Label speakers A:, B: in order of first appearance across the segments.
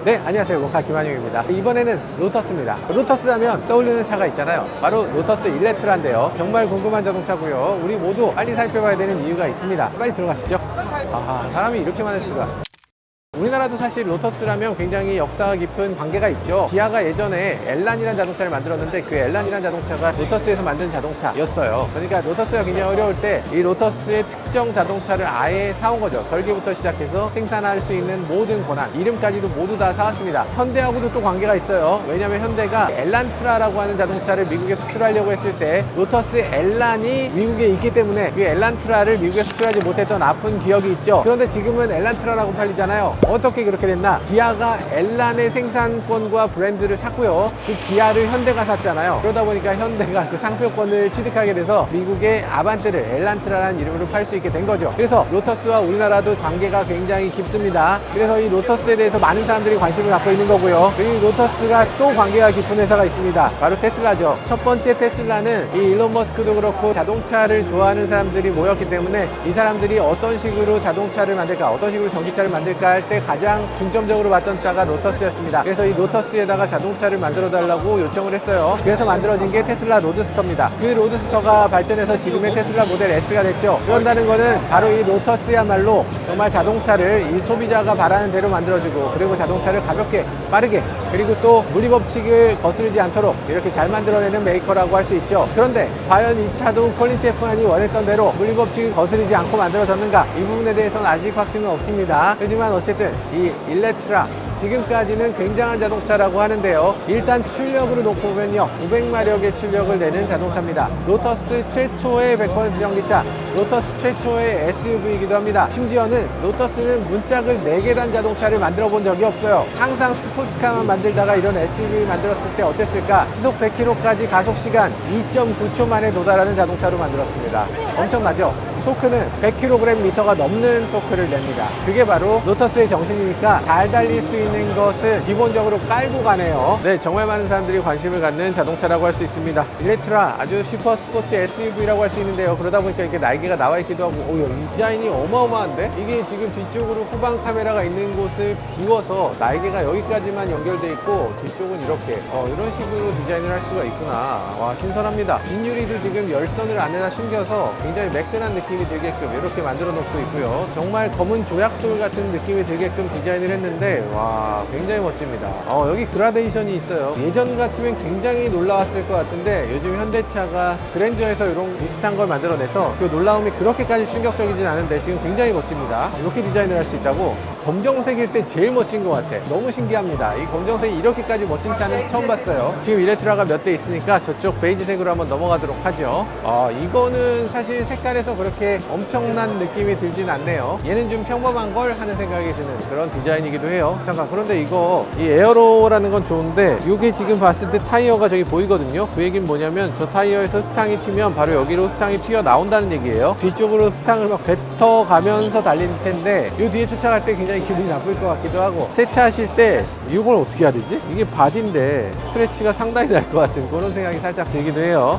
A: 네, 안녕하세요. 모카 김한용입니다. 이번에는 로터스입니다. 로터스 하면 떠올리는 차가 있잖아요. 바로 로터스 일렉트라인데요. 정말 궁금한 자동차고요. 우리 모두 빨리 살펴봐야 되는 이유가 있습니다. 빨리 들어가시죠. 사람이 이렇게 많을 수가. 우리나라도 사실 로터스라면 굉장히 역사가 깊은 관계가 있죠. 기아가 예전에 엘란이라는 자동차를 만들었는데 그 엘란이라는 자동차가 로터스에서 만든 자동차였어요. 그러니까 로터스가 굉장히 어려울 때 이 로터스의 특정 자동차를 아예 사온 거죠. 설계부터 시작해서 생산할 수 있는 모든 권한, 이름까지도 모두 다 사왔습니다. 현대하고도 또 관계가 있어요. 왜냐하면 현대가 엘란트라라고 하는 자동차를 미국에 수출하려고 했을 때 로터스 엘란이 미국에 있기 때문에 그 엘란트라를 미국에 수출하지 못했던 아픈 기억이 있죠. 그런데 지금은 엘란트라라고 팔리잖아요. 어떻게 그렇게 됐나? 기아가 엘란의 생산권과 브랜드를 샀고요. 그 기아를 현대가 샀잖아요. 그러다 보니까 현대가 그 상표권을 취득하게 돼서 미국의 아반떼를 엘란트라라는 이름으로 팔 수 있게 된 거죠. 그래서 로터스와 우리나라도 관계가 굉장히 깊습니다. 그래서 이 로터스에 대해서 많은 사람들이 관심을 갖고 있는 거고요. 그리고 로터스가 또 관계가 깊은 회사가 있습니다. 바로 테슬라죠. 첫 번째 테슬라는 이 일론 머스크도 그렇고 자동차를 좋아하는 사람들이 모였기 때문에 이 사람들이 어떤 식으로 자동차를 만들까, 어떤 식으로 전기차를 만들까 할 때 가장 중점적으로 봤던 차가 로터스였습니다. 그래서 이 로터스에다가 자동차를 만들어 달라고 요청을 했어요. 그래서 만들어진 게 테슬라 로드스터입니다. 그 로드스터가 발전해서 지금의 테슬라 모델 S가 됐죠. 그런다는 거는 바로 이 로터스야말로 정말 자동차를 이 소비자가 바라는 대로 만들어주고, 그리고 자동차를 가볍게 빠르게, 그리고 또 물리법칙을 거스르지 않도록 이렇게 잘 만들어내는 메이커라고 할 수 있죠. 그런데 과연 이 차도 콜린 체프만이 원했던 대로 물리법칙을 거스르지 않고 만들어졌는가? 이 부분에 대해서는 아직 확신은 없습니다. 하지만 어쨌든 이 일렉트라, 지금까지는 굉장한 자동차라고 하는데요. 일단 출력으로 놓고 보면요, 900마력의 출력을 내는 자동차입니다. 로터스 최초의 100% 전기차, 로터스 최초의 SUV이기도 합니다. 심지어는 로터스는 문짝을 4개 단 자동차를 만들어 본 적이 없어요. 항상 스포츠카만 만들다가 이런 SUV 만들었을 때 어땠을까? 시속 100km까지 가속시간 2.9초 만에 도달하는 자동차로 만들었습니다. 엄청나죠? 토크는 100kgm가 넘는 토크를 냅니다. 그게 바로 로터스의 정신이니까 잘 달릴 수 있는 것을 기본적으로 깔고 가네요. 네, 정말 많은 사람들이 관심을 갖는 자동차라고 할 수 있습니다. 일렉트라, 아주 슈퍼 스포츠 SUV라고 할 수 있는데요. 그러다 보니까 이렇게 날개가 나와 있기도 하고, 이 디자인이 어마어마한데? 이게 지금 뒤쪽으로 후방 카메라가 있는 곳을 비워서 날개가 여기까지만 연결돼 있고 뒤쪽은 이렇게 이런 식으로 디자인을 할 수가 있구나. 와, 신선합니다. 뒷유리도 지금 열선을 안에다 숨겨서 굉장히 매끈한 느낌이 들게끔 이렇게 만들어 놓고 있고요. 정말 검은 조약돌 같은 느낌이 들게끔 디자인을 했는데, 와, 굉장히 멋집니다. 여기 그라데이션이 있어요. 예전 같으면 굉장히 놀라웠을 것 같은데 요즘 현대차가 그랜저에서 이런 비슷한 걸 만들어내서 그 놀라움이 그렇게까지 충격적이진 않은데 지금 굉장히 멋집니다. 이렇게 디자인을 할 수 있다고? 검정색일 때 제일 멋진 것 같아. 너무 신기합니다. 이 검정색이 이렇게까지 멋진 차는 처음 봤어요. 지금 일렉트라가 몇 대 있으니까 저쪽 베이지색으로 한번 넘어가도록 하죠. 이거는 사실 색깔에서 그렇게 엄청난 느낌이 들진 않네요. 얘는 좀 평범한 걸 하는 생각이 드는 그런 디자인이기도 해요. 잠깐, 그런데 이거 이 에어로라는 건 좋은데 이게 지금 봤을 때 타이어가 저기 보이거든요. 그 얘기는 뭐냐면 저 타이어에서 흙탕이 튀면 바로 여기로 흙탕이 튀어 나온다는 얘기예요. 뒤쪽으로 흙탕을 막 뱉어가면서 달릴 텐데 이 뒤에 쫓아갈 때 굉장히 기분이 나쁠 것 같기도 하고, 세차하실 때 이걸 어떻게 해야 되지? 이게 바디인데 스크래치가 상당히 날 것 같은 그런 생각이 살짝 들기도 해요.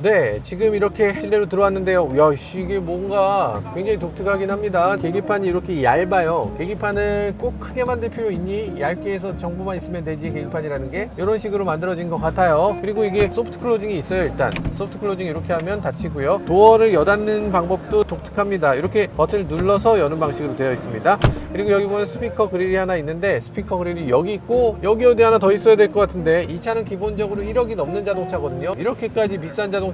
A: 네, 지금 이렇게 실내로 들어왔는데요. 야, 이게 뭔가 굉장히 독특하긴 합니다. 계기판이 이렇게 얇아요. 계기판을 꼭 크게 만들 필요 있니? 얇게 해서 정보만 있으면 되지, 계기판이라는 게. 이런 식으로 만들어진 것 같아요. 그리고 이게 소프트 클로징이 있어요. 일단 소프트 클로징 이렇게 하면 닫히고요. 도어를 여닫는 방법도 독특합니다. 이렇게 버튼을 눌러서 여는 방식으로 되어 있습니다. 그리고 여기 보면 스피커 그릴이 하나 있는데 스피커 그릴이 여기 있고 여기 어디 하나 더 있어야 될 것 같은데, 이 차는 기본적으로 1억이 넘는 자동차거든요. 이렇게까지 비싼 자동차인데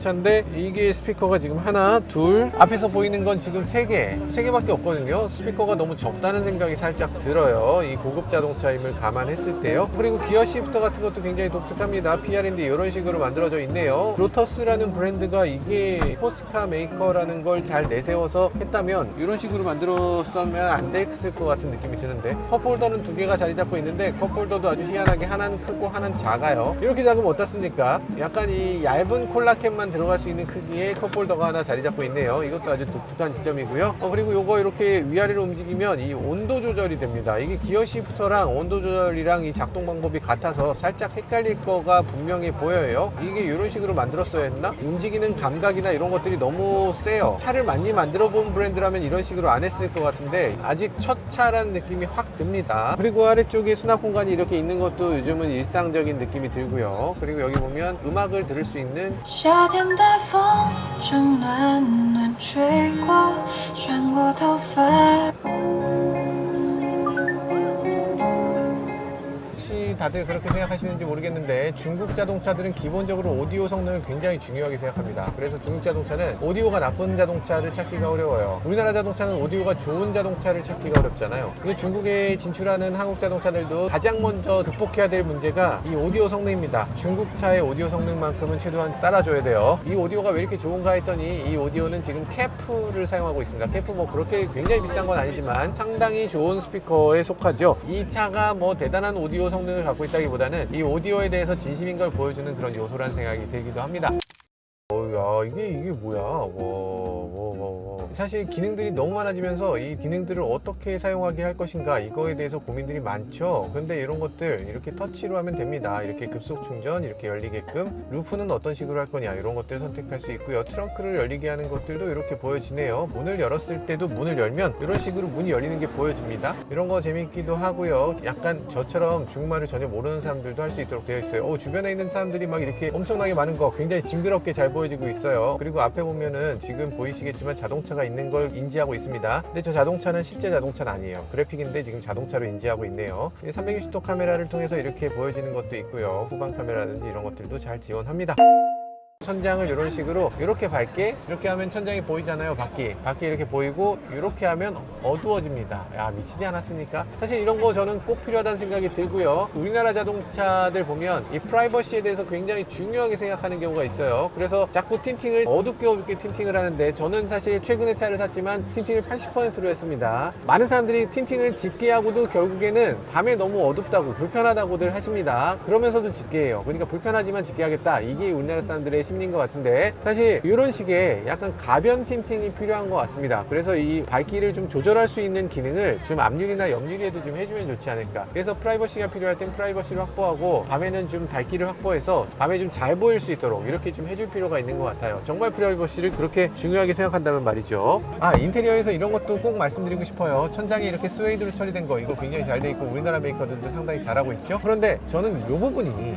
A: 이게 스피커가 지금 하나, 둘, 앞에서 보이는 건 지금 3개밖에 없거든요. 스피커가 너무 적다는 생각이 살짝 들어요. 이 고급 자동차임을 감안했을 때요. 그리고 기어 시프터 같은 것도 굉장히 독특합니다. PR인데 이런 식으로 만들어져 있네요. 로터스라는 브랜드가 이게 스포츠카 메이커라는 걸 잘 내세워서 했다면 이런 식으로 만들었으면 안 됐을 것 같은 느낌이 드는데, 컵홀더는 2개가 자리 잡고 있는데 컵홀더도 아주 희한하게 하나는 크고 하나는 작아요. 이렇게 작으면 어떻습니까? 약간 이 얇은 콜라캔만 4명만 들어갈 수 있는 크기의 컵홀더가 하나 자리 잡고 있네요. 이것도 아주 독특한 지점이고요. 그리고 요거 이렇게 위아래로 움직이면 이 온도 조절이 됩니다. 이게 기어 시프터랑 온도 조절이랑 이 작동 방법이 같아서 살짝 헷갈릴 거가 분명히 보여요. 이게 이런 식으로 만들었어야 했나? 움직이는 감각이나 이런 것들이 너무 세요. 차를 많이 만들어 본 브랜드라면 이런 식으로 안 했을 것 같은데 아직 첫 차라는 느낌이 확 듭니다. 그리고 아래쪽에 수납 공간이 이렇게 있는 것도 요즘은 일상적인 느낌이 들고요. 그리고 여기 보면 음악을 들을 수 있는
B: 夏天的风正暖暖吹过，穿过头发。
A: 혹시 다들 그렇게 생각하시는지 모르겠는데 중국 자동차들은 기본적으로 오디오 성능을 굉장히 중요하게 생각합니다. 그래서 중국 자동차는 오디오가 나쁜 자동차를 찾기가 어려워요. 우리나라 자동차는 오디오가 좋은 자동차를 찾기가 어렵잖아요. 근데 중국에 진출하는 한국 자동차들도 가장 먼저 극복해야 될 문제가 이 오디오 성능입니다. 중국 차의 오디오 성능만큼은 최소한 따라줘야 돼요. 이 오디오가 왜 이렇게 좋은가 했더니 이 오디오는 지금 캐프를 사용하고 있습니다. 캐프 뭐 그렇게 굉장히 비싼 건 아니지만 상당히 좋은 스피커에 속하죠. 이 차가 뭐 대단한 오디오 성능을 갖고 있다기보다는 이 오디오에 대해서 진심인 걸 보여주는 그런 요소라는 생각이 들기도 합니다. 야, 이게 뭐야? 사실 기능들이 너무 많아지면서 이 기능들을 어떻게 사용하게 할 것인가 이거에 대해서 고민들이 많죠. 근데 이런 것들 이렇게 터치로 하면 됩니다. 이렇게 급속 충전 이렇게 열리게끔, 루프는 어떤 식으로 할 거냐 이런 것들 선택할 수 있고요. 트렁크를 열리게 하는 것들도 이렇게 보여지네요. 문을 열었을 때도 문을 열면 이런 식으로 문이 열리는 게 보여집니다. 이런 거 재밌기도 하고요. 약간 저처럼 중국말을 전혀 모르는 사람들도 할 수 있도록 되어 있어요. 주변에 있는 사람들이 막 이렇게 엄청나게 많은 거 굉장히 징그럽게 잘 보여지고 있어요. 그리고 앞에 보면은 지금 보이시겠지만 자동차가 있는 걸 인지하고 있습니다. 근데 저 자동차는 실제 자동차는 아니에요. 그래픽인데 지금 자동차로 인지하고 있네요. 360도 카메라를 통해서 이렇게 보여지는 것도 있고요. 후방 카메라든지 이런 것들도 잘 지원합니다. 천장을 이런 식으로 이렇게 밝게 이렇게 하면 천장이 보이잖아요. 밖이 이렇게 보이고 이렇게 하면 어두워집니다. 야, 미치지 않았습니까? 사실 이런 거 저는 꼭 필요하다는 생각이 들고요. 우리나라 자동차들 보면 이 프라이버시에 대해서 굉장히 중요하게 생각하는 경우가 있어요. 그래서 자꾸 틴팅을 어둡게 틴팅을 하는데 저는 사실 최근에 차를 샀지만 틴팅을 80%로 했습니다. 많은 사람들이 틴팅을 짙게 하고도 결국에는 밤에 너무 어둡다고 불편하다고들 하십니다. 그러면서도 짙게 해요. 그러니까 불편하지만 짙게 하겠다. 이게 우리나라 사람들의 심리인 것 같은데, 사실 이런 식의 약간 가변 틴팅이 필요한 것 같습니다. 그래서 이 밝기를 좀 조절할 수 있는 기능을 좀 앞유리나 옆유리에도 좀 해주면 좋지 않을까. 그래서 프라이버시가 필요할 땐 프라이버시를 확보하고 밤에는 좀 밝기를 확보해서 밤에 좀 잘 보일 수 있도록 이렇게 좀 해줄 필요가 있는 것 같아요. 정말 프라이버시를 그렇게 중요하게 생각한다면 말이죠. 인테리어에서 이런 것도 꼭 말씀드리고 싶어요. 천장이 이렇게 스웨이드로 처리된 거, 이거 굉장히 잘 돼 있고 우리나라 메이커들도 상당히 잘하고 있죠. 그런데 저는 이 부분이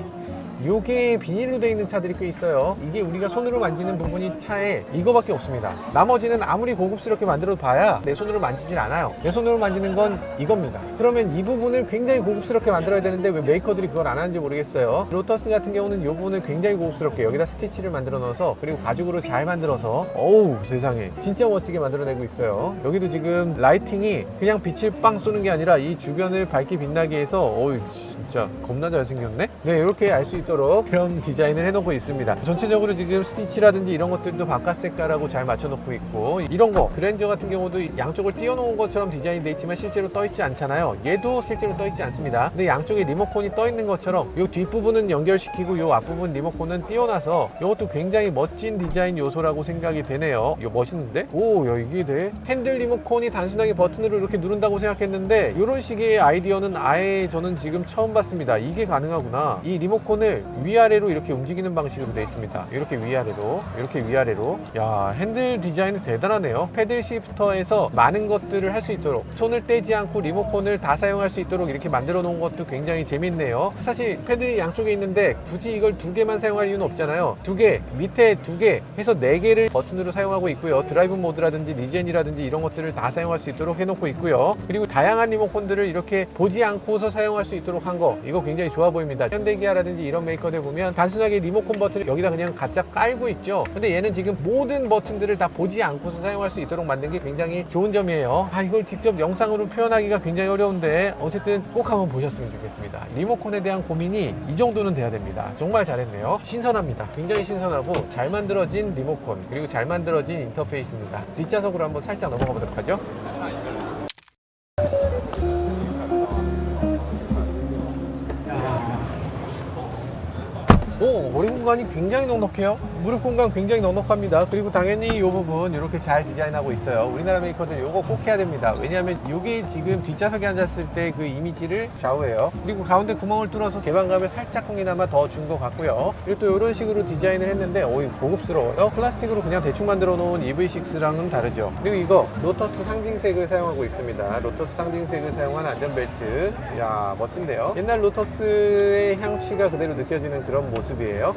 A: 요게 비닐로 되어 있는 차들이 꽤 있어요. 이게 우리가 손으로 만지는 부분이 차에 이거밖에 없습니다. 나머지는 아무리 고급스럽게 만들어 봐야 내 손으로 만지질 않아요. 내 손으로 만지는 건 이겁니다. 그러면 이 부분을 굉장히 고급스럽게 만들어야 되는데 왜 메이커들이 그걸 안 하는지 모르겠어요. 로터스 같은 경우는 이 부분을 굉장히 고급스럽게 여기다 스티치를 만들어 넣어서 그리고 가죽으로 잘 만들어서, 어우 세상에 진짜 멋지게 만들어내고 있어요. 여기도 지금 라이팅이 그냥 빛을 빵 쏘는 게 아니라 이 주변을 밝게 빛나게 해서 어우 진짜 겁나 잘생겼네. 네, 이렇게 알 수 있도록 그런 디자인을 해놓고 있습니다. 전체적으로 지금 스티치라든지 이런 것들도 바깥 색깔하고 잘 맞춰놓고 있고, 이런 거 그랜저 같은 경우도 양쪽을 띄워놓은 것처럼 디자인이 돼 있지만 실제로 떠 있지 않잖아요. 얘도 실제로 떠 있지 않습니다. 근데 양쪽에 리모컨이 떠 있는 것처럼 이 뒷부분은 연결시키고 이 앞부분 리모컨은 띄워놔서 이것도 굉장히 멋진 디자인 요소라고 생각이 되네요. 이거 멋있는데? 오, 야, 이게 돼? 핸들 리모컨이 단순하게 버튼으로 이렇게 누른다고 생각했는데 이런 식의 아이디어는 아예 저는 지금 처음 봤습니다. 이게 가능하구나. 이 리모컨을 위아래로 이렇게 움직이는 방식으로 되어 있습니다. 이렇게 위아래로, 이렇게 위아래로. 야, 핸들 디자인이 대단하네요. 패들 시프터에서 많은 것들을 할 수 있도록, 손을 떼지 않고 리모컨을 다 사용할 수 있도록 이렇게 만들어 놓은 것도 굉장히 재밌네요. 사실 패들이 양쪽에 있는데 굳이 이걸 두 개만 사용할 이유는 없잖아요. 두 개, 밑에 두 개 해서 네 개를 버튼으로 사용하고 있고요. 드라이브 모드라든지 리젠이라든지 이런 것들을 다 사용할 수 있도록 해놓고 있고요. 그리고 다양한 리모컨들을 이렇게 보지 않고서 사용할 수 있도록 한 거, 이거 굉장히 좋아 보입니다. 현대기아라든지 이런 메이커들 보면 단순하게 리모컨 버튼을 여기다 그냥 갖다 깔고 있죠. 근데 얘는 지금 모든 버튼들을 다 보지 않고서 사용할 수 있도록 만든 게 굉장히 좋은 점이에요. 이걸 직접 영상으로 표현하기가 굉장히 어려운데 어쨌든 꼭 한번 보셨으면 좋겠습니다. 리모컨에 대한 고민이 이 정도는 돼야 됩니다. 정말 잘했네요. 신선합니다. 굉장히 신선하고 잘 만들어진 리모컨, 그리고 잘 만들어진 인터페이스입니다. 뒷좌석으로 한번 살짝 넘어가 보도록 하죠. 오, 머리 공간이 굉장히 넉넉해요. 무릎 공간 굉장히 넉넉합니다. 그리고 당연히 이 부분 이렇게 잘 디자인하고 있어요. 우리나라 메이커들 이거 꼭 해야 됩니다. 왜냐하면 이게 지금 뒷좌석에 앉았을 때 그 이미지를 좌우해요. 그리고 가운데 구멍을 뚫어서 개방감을 살짝이나마 더 준 것 같고요. 그리고 또 이런 식으로 디자인을 했는데 이거 고급스러워요. 플라스틱으로 그냥 대충 만들어 놓은 EV6랑은 다르죠. 그리고 이거 로터스 상징색을 사용하고 있습니다. 로터스 상징색을 사용한 안전벨트. 이야, 멋진데요. 옛날 로터스의 향취가 그대로 느껴지는 그런 모습이에요.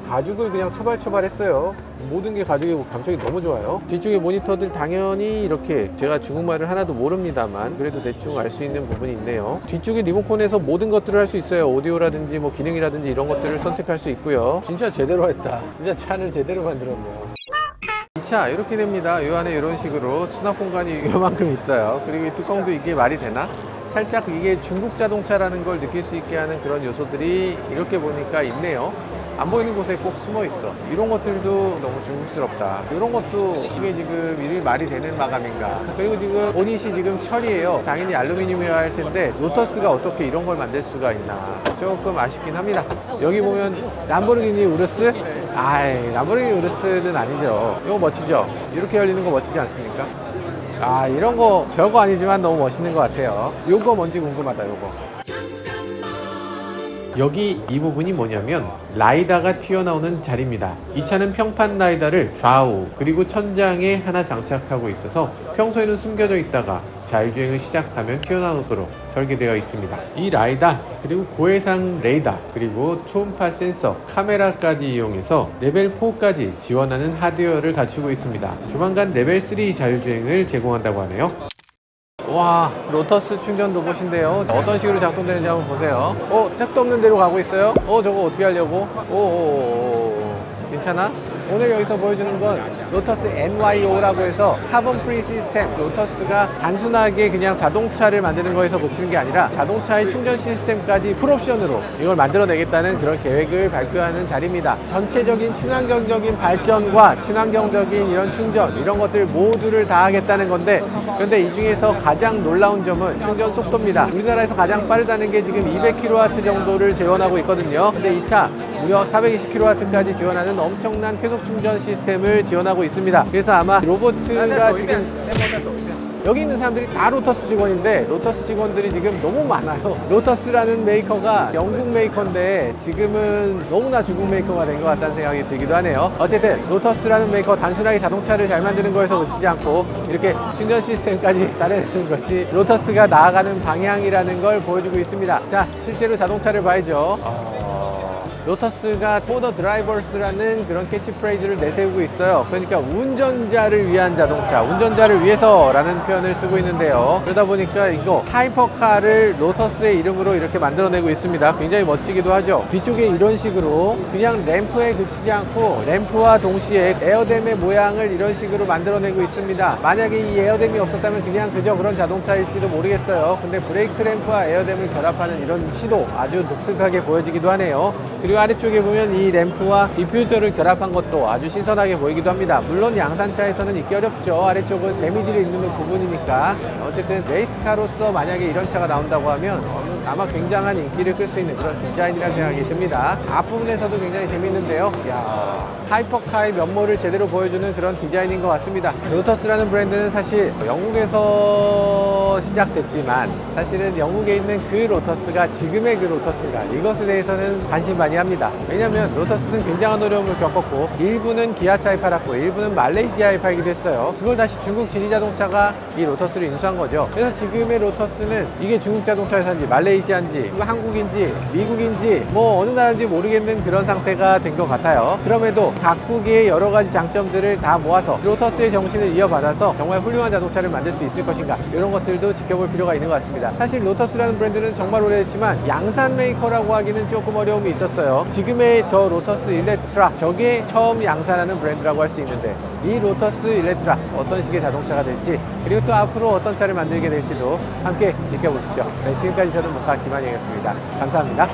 A: 가죽을 그냥 처발처발했어요. 모든 게 가죽이고 감촉이 너무 좋아요. 뒤쪽에 모니터들 당연히 이렇게, 제가 중국말을 하나도 모릅니다만 그래도 대충 알 수 있는 부분이 있네요. 뒤쪽에 리모컨에서 모든 것들을 할 수 있어요. 오디오라든지 뭐 기능이라든지 이런 것들을 선택할 수 있고요. 진짜 제대로 했다. 진짜 차를 제대로 만들었네요. 이 차 이렇게 됩니다. 이 안에 이런 식으로 수납 공간이 이만큼 있어요. 그리고 이 뚜껑도 이게 말이 되나? 살짝 이게 중국 자동차라는 걸 느낄 수 있게 하는 그런 요소들이 이렇게 보니까 있네요. 안 보이는 곳에 꼭 숨어 있어. 이런 것들도 너무 중국스럽다. 이런 것도 이게 지금 이름이 말이 되는 마감인가. 그리고 지금 보닛이 지금 철이에요. 당연히 알루미늄이어야 할 텐데 로터스가 어떻게 이런 걸 만들 수가 있나. 조금 아쉽긴 합니다. 여기 보면 람보르기니 우르스? 아이, 람보르기니 우르스는 아니죠. 이거 멋지죠? 이렇게 열리는 거 멋지지 않습니까? 아, 이런 거 별거 아니지만 너무 멋있는 것 같아요. 요거 뭔지 궁금하다. 요거 여기 이 부분이 뭐냐면 라이다가 튀어나오는 자리입니다. 이 차는 평판 라이다를 좌우 그리고 천장에 하나 장착하고 있어서 평소에는 숨겨져 있다가 자율주행을 시작하면 튀어나오도록 설계되어 있습니다. 이 라이다 그리고 고해상 레이더 그리고 초음파 센서 카메라까지 이용해서 레벨 4까지 지원하는 하드웨어를 갖추고 있습니다. 조만간 레벨 3 자율주행을 제공한다고 하네요. 와, 로터스 충전 로봇인데요. 어떤 식으로 작동되는지 한번 보세요. 택도 없는 데로 가고 있어요. 저거 어떻게 하려고? 괜찮아? 오늘 여기서 보여주는 건 로터스 NYO라고 해서 카본 프리 시스템. 로터스가 단순하게 그냥 자동차를 만드는 거에서 그치는 게 아니라 자동차의 충전 시스템까지 풀옵션으로 이걸 만들어내겠다는 그런 계획을 발표하는 자리입니다. 전체적인 친환경적인 발전과 친환경적인 이런 충전, 이런 것들 모두를 다 하겠다는 건데, 그런데 이 중에서 가장 놀라운 점은 충전 속도입니다. 우리나라에서 가장 빠르다는 게 지금 200kW 정도를 지원하고 있거든요. 근데 이 차 무려 420kW까지 지원하는 엄청난 쾌속 충전 시스템을 지원하고 있습니다. 그래서 아마 로보트가 지금 여기 있는 사람들이 다 로터스 직원인데 로터스 직원들이 지금 너무 많아요. 로터스라는 메이커가 영국 메이커인데 지금은 너무나 중국 메이커가 된 것 같다는 생각이 들기도 하네요. 어쨌든 로터스라는 메이커 단순하게 자동차를 잘 만드는 거에서 그치지 않고 이렇게 충전 시스템까지 따르는 것이 로터스가 나아가는 방향이라는 걸 보여주고 있습니다. 자, 실제로 자동차를 봐야죠. 로터스가 For the Drivers라는 그런 캐치프레이즈를 내세우고 있어요. 그러니까 운전자를 위한 자동차, 운전자를 위해서라는 표현을 쓰고 있는데요. 그러다 보니까 이거 하이퍼카를 로터스의 이름으로 이렇게 만들어내고 있습니다. 굉장히 멋지기도 하죠. 뒤쪽에 이런 식으로 그냥 램프에 그치지 않고 램프와 동시에 에어댐의 모양을 이런 식으로 만들어내고 있습니다. 만약에 이 에어댐이 없었다면 그냥 그저 그런 자동차일지도 모르겠어요. 근데 브레이크 램프와 에어댐을 결합하는 이런 시도 아주 독특하게 보여지기도 하네요. 그리고 아래쪽에 보면 이 램프와 디퓨저를 결합한 것도 아주 신선하게 보이기도 합니다. 물론 양산차에서는 있기 어렵죠. 아래쪽은 데미지를 입는 부분이니까. 어쨌든 레이스카로서 만약에 이런 차가 나온다고 하면 아마 굉장한 인기를 끌 수 있는 그런 디자인이라는 생각이 듭니다. 앞부분에서도 굉장히 재밌는데요. 이야, 하이퍼카의 면모를 제대로 보여주는 그런 디자인인 것 같습니다. 로터스라는 브랜드는 사실 영국에서 시작됐지만 사실은 영국에 있는 그 로터스가 지금의 그 로터스인가, 이것에 대해서는 관심 많이 합니다. 왜냐하면 로터스는 굉장한 어려움을 겪었고 일부는 기아차에 팔았고 일부는 말레이시아에 팔기도 했어요. 그걸 다시 중국 지니자동차가 이 로터스를 인수한 거죠. 그래서 지금의 로터스는 이게 중국 자동차 회사인지 말레이시아인지 한국인지 미국인지 뭐 어느 나라인지 모르겠는 그런 상태가 된 것 같아요. 그럼에도 각국의 여러 가지 장점들을 다 모아서 로터스의 정신을 이어받아서 정말 훌륭한 자동차를 만들 수 있을 것인가, 이런 것들도 지켜볼 필요가 있는 것 같습니다. 사실 로터스라는 브랜드는 정말 오래됐지만 양산 메이커라고 하기는 조금 어려움이 있었어요. 지금의 저 로터스 일렉트라, 저게 처음 양산하는 브랜드라고 할 수 있는데 이 로터스 일렉트라 어떤 식의 자동차가 될지, 그리고 또 앞으로 어떤 차를 만들게 될지도 함께 지켜보시죠. 네, 지금까지 저는 목카 김한영이었습니다. 감사합니다.